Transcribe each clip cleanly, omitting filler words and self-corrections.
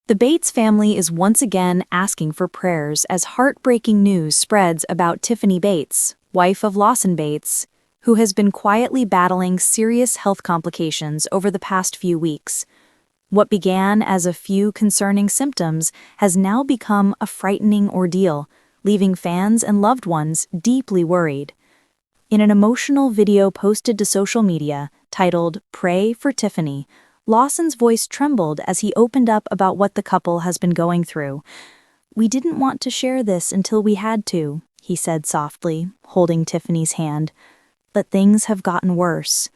The Bates family is once again asking for prayers as heartbreaking news spreads about Tiffany Bates, wife of Lawson Bates, who has been quietly battling serious health complications over the past few weeks. What began as a few concerning symptoms has now become a frightening ordeal, leaving fans and loved ones deeply worried. In an emotional video posted to social media, titled "Pray for Tiffany," Lawson's voice trembled as he opened up about what the couple has been going through. "We didn't want to share this until we had to," he said softly, holding Tiffany's hand. "But things have gotten worse.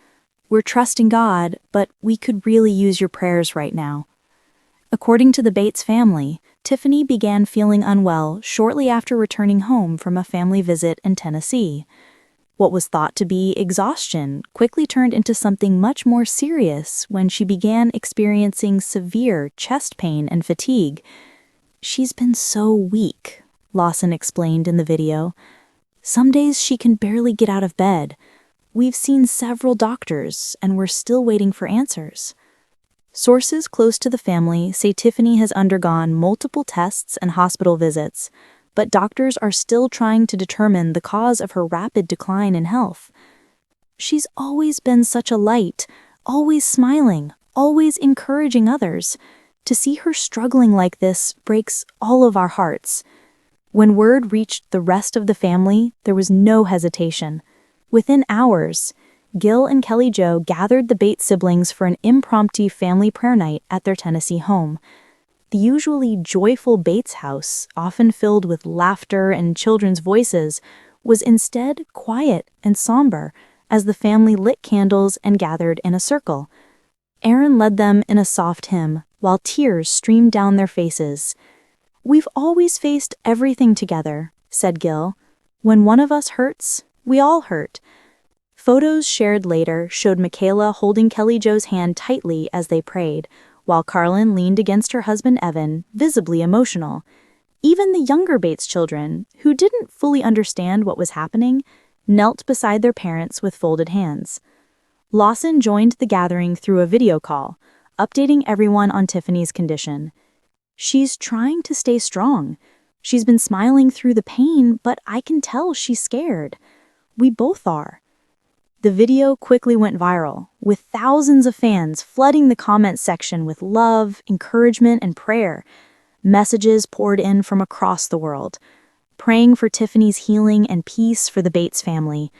We're trusting God, but we could really use your prayers right now." According to the Bates family, Tiffany began feeling unwell shortly after returning home from a family visit in Tennessee. What was thought to be exhaustion quickly turned into something much more serious when she began experiencing severe chest pain and fatigue. "She's been so weak," Lawson explained in the video. "Some days she can barely get out of bed. We've seen several doctors, and we're still waiting for answers." Sources close to the family say Tiffany has undergone multiple tests and hospital visits, but doctors are still trying to determine the cause of her rapid decline in health. "She's always been such a light, always smiling, always encouraging others. To see her struggling like this breaks all of our hearts." When word reached the rest of the family, there was no hesitation. Within hours, Gil and Kelly Jo gathered the Bates siblings for an impromptu family prayer night at their Tennessee home. The usually joyful Bates house, often filled with laughter and children's voices, was instead quiet and somber as the family lit candles and gathered in a circle. Aaron led them in a soft hymn, while tears streamed down their faces. "We've always faced everything together," said Gil. "When one of us hurts, we all hurt." Photos shared later showed Michaela holding Kelly Jo's hand tightly as they prayed, while Carlin leaned against her husband Evan, visibly emotional. Even the younger Bates children, who didn't fully understand what was happening, knelt beside their parents with folded hands. Lawson joined the gathering through a video call, updating everyone on Tiffany's condition. "She's trying to stay strong. She's been smiling through the pain, but I can tell she's scared. We both are." The video quickly went viral, with thousands of fans flooding the comment section with love, encouragement, and prayer. Messages poured in from across the world, praying for Tiffany's healing and peace for the Bates family.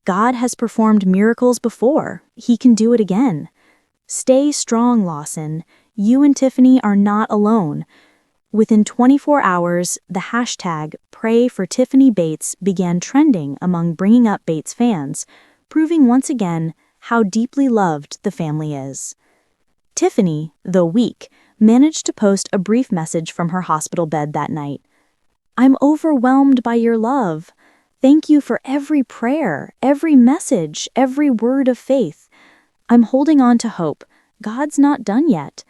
"God has performed miracles before. He can do it again. Stay strong, Lawson. You and Tiffany are not alone." Within 24 hours, the hashtag #PrayForTiffanyBates began trending among Bringing Up Bates fans, proving once again how deeply loved the family is. Tiffany, though weak, managed to post a brief message from her hospital bed that night. "I'm overwhelmed by your love. Thank you for every prayer, every message, every word of faith. I'm holding on to hope. God's not done yet."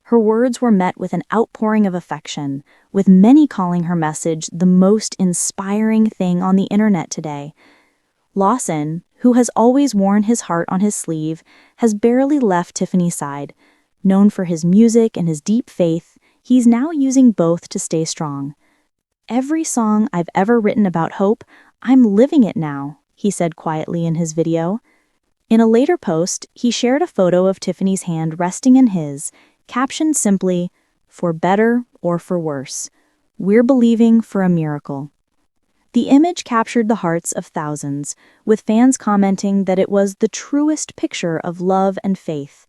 Her words were met with an outpouring of affection, with many calling her message the most inspiring thing on the internet today. Lawson, who has always worn his heart on his sleeve, has barely left Tiffany's side. Known for his music and his deep faith, he's now using both to stay strong. "Every song I've ever written about hope, I'm living it now," he said quietly in his video. In a later post, he shared a photo of Tiffany's hand resting in his, captioned simply, "For better or for worse. We're believing for a miracle." The image captured the hearts of thousands, with fans commenting that it was the truest picture of love and faith.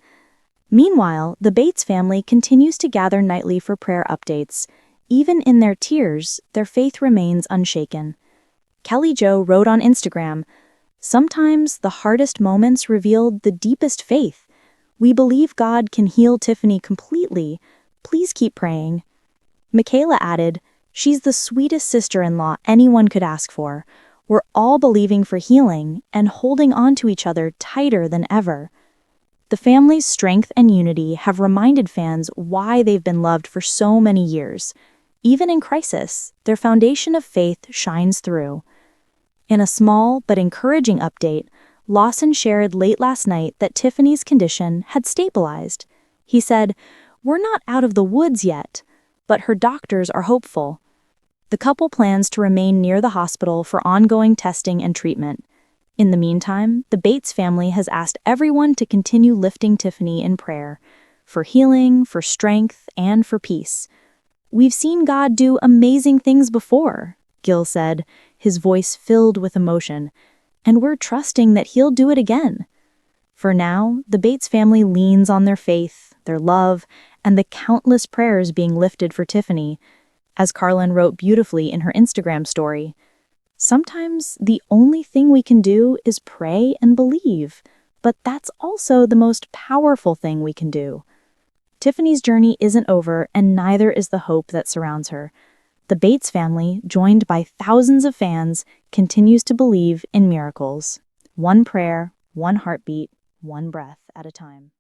Meanwhile, the Bates family continues to gather nightly for prayer updates. Even in their tears, their faith remains unshaken. Kelly Jo wrote on Instagram, "Sometimes the hardest moments reveal the deepest faith. We believe God can heal Tiffany completely. Please keep praying." Michaela added, "She's the sweetest sister-in-law anyone could ask for. We're all believing for healing and holding on to each other tighter than ever." The family's strength and unity have reminded fans why they've been loved for so many years. Even in crisis, their foundation of faith shines through. In a small but encouraging update, Lawson shared late last night that Tiffany's condition had stabilized. He said, "We're not out of the woods yet," but her doctors are hopeful. The couple plans to remain near the hospital for ongoing testing and treatment. In the meantime, the Bates family has asked everyone to continue lifting Tiffany in prayer, for healing, for strength, and for peace. "We've seen God do amazing things before," Gil said, his voice filled with emotion, "and we're trusting that He'll do it again." For now, the Bates family leans on their faith, their love, and the countless prayers being lifted for Tiffany. As Carlin wrote beautifully in her Instagram story, "Sometimes the only thing we can do is pray and believe, but that's also the most powerful thing we can do." Tiffany's journey isn't over, and neither is the hope that surrounds her. The Bates family, joined by thousands of fans, continues to believe in miracles. One prayer, one heartbeat, one breath at a time.